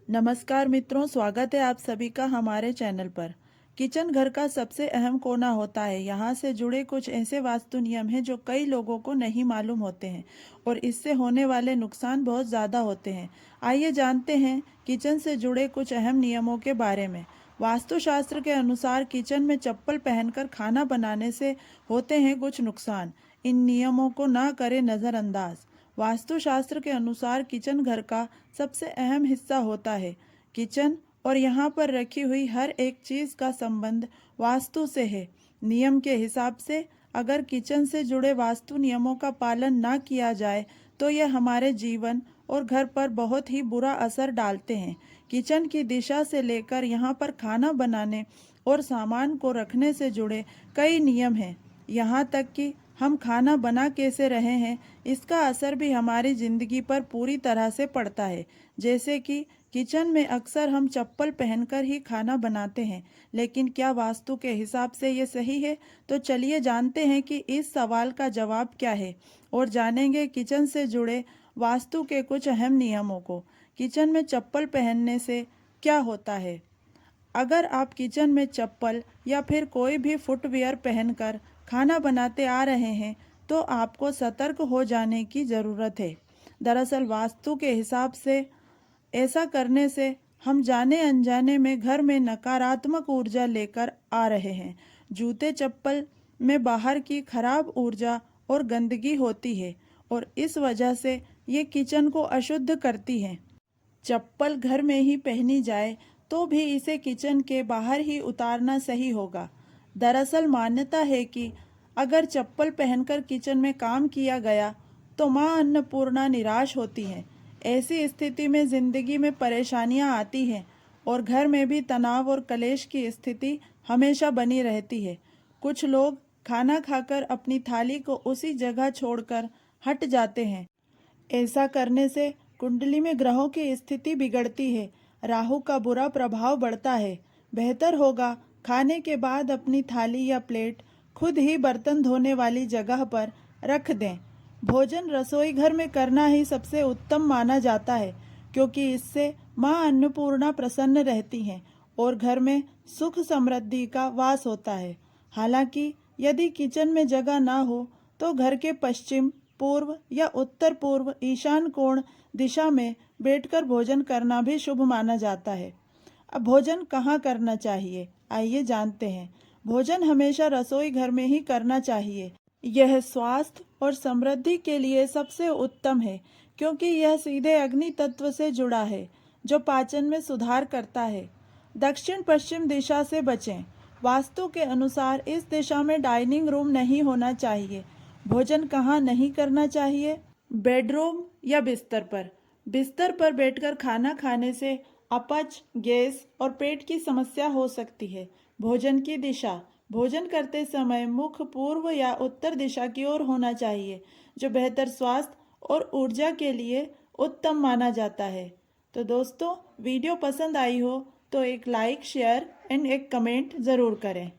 नमस्कार मित्रों, स्वागत है आप सभी का हमारे चैनल पर। किचन घर का सबसे अहम कोना होता है। यहाँ से जुड़े कुछ ऐसे वास्तु नियम हैं जो कई लोगों को नहीं मालूम होते हैं और इससे होने वाले नुकसान बहुत ज़्यादा होते हैं। आइए जानते हैं किचन से जुड़े कुछ अहम नियमों के बारे में। वास्तुशास्त्र के अनुसार किचन में चप्पल पहनकर खाना बनाने से होते हैं कुछ नुकसान। इन नियमों को ना करें नज़रअंदाज। वास्तुशास्त्र के अनुसार किचन घर का सबसे अहम हिस्सा होता है। किचन और यहाँ पर रखी हुई हर एक चीज़ का संबंध वास्तु से है। नियम के हिसाब से अगर किचन से जुड़े वास्तु नियमों का पालन ना किया जाए तो यह हमारे जीवन और घर पर बहुत ही बुरा असर डालते हैं। किचन की दिशा से लेकर यहाँ पर खाना बनाने और सामान को रखने से जुड़े कई नियम हैं। यहाँ तक कि हम खाना बना कैसे रहे हैं इसका असर भी हमारी ज़िंदगी पर पूरी तरह से पड़ता है। जैसे कि किचन में अक्सर हम चप्पल पहनकर ही खाना बनाते हैं, लेकिन क्या वास्तु के हिसाब से ये सही है? तो चलिए जानते हैं कि इस सवाल का जवाब क्या है और जानेंगे किचन से जुड़े वास्तु के कुछ अहम नियमों को। किचन में चप्पल पहनने से क्या होता है? अगर आप किचन में चप्पल या फिर कोई भी फुटवियर पहनकर खाना बनाते आ रहे हैं तो आपको सतर्क हो जाने की ज़रूरत है। दरअसल वास्तु के हिसाब से ऐसा करने से हम जाने अनजाने में घर में नकारात्मक ऊर्जा लेकर आ रहे हैं। जूते चप्पल में बाहर की खराब ऊर्जा और गंदगी होती है और इस वजह से ये किचन को अशुद्ध करती हैं। चप्पल घर में ही पहनी जाए तो भी इसे किचन के बाहर ही उतारना सही होगा। दरअसल मान्यता है कि अगर चप्पल पहनकर किचन में काम किया गया तो माँ अन्नपूर्णा निराश होती हैं। ऐसी स्थिति में जिंदगी में परेशानियां आती हैं और घर में भी तनाव और कलेश की स्थिति हमेशा बनी रहती है। कुछ लोग खाना खाकर अपनी थाली को उसी जगह छोड़कर हट जाते हैं। ऐसा करने से कुंडली में ग्रहों की स्थिति बिगड़ती है, राहु का बुरा प्रभाव बढ़ता है। बेहतर होगा खाने के बाद अपनी थाली या प्लेट खुद ही बर्तन धोने वाली जगह पर रख दें। भोजन रसोई घर में करना ही सबसे उत्तम माना जाता है, क्योंकि इससे माँ अन्नपूर्णा प्रसन्न रहती हैं और घर में सुख समृद्धि का वास होता है। हालांकि यदि किचन में जगह ना हो तो घर के पश्चिम, पूर्व या उत्तर पूर्व, ईशान कोण दिशा में बैठकर भोजन करना भी शुभ माना जाता है। अब भोजन कहाँ करना चाहिए, आइए जानते हैं। भोजन हमेशा रसोई घर में ही करना चाहिए। यह स्वास्थ्य और समृद्धि के लिए सबसे उत्तम है, क्योंकि यह सीधे अग्नि तत्व से जुड़ा है जो पाचन में सुधार करता है। दक्षिण पश्चिम दिशा से बचें। वास्तु के अनुसार इस दिशा में डाइनिंग रूम नहीं होना चाहिए। भोजन कहाँ नहीं करना चाहिए? बेडरूम या बिस्तर पर। बिस्तर पर बैठकर खाना खाने से अपच, गैस और पेट की समस्या हो सकती है। भोजन की दिशा। भोजन करते समय मुख पूर्व या उत्तर दिशा की ओर होना चाहिए, जो बेहतर स्वास्थ्य और ऊर्जा के लिए उत्तम माना जाता है। तो दोस्तों, वीडियो पसंद आई हो तो एक लाइक, शेयर एंड एक कमेंट ज़रूर करें।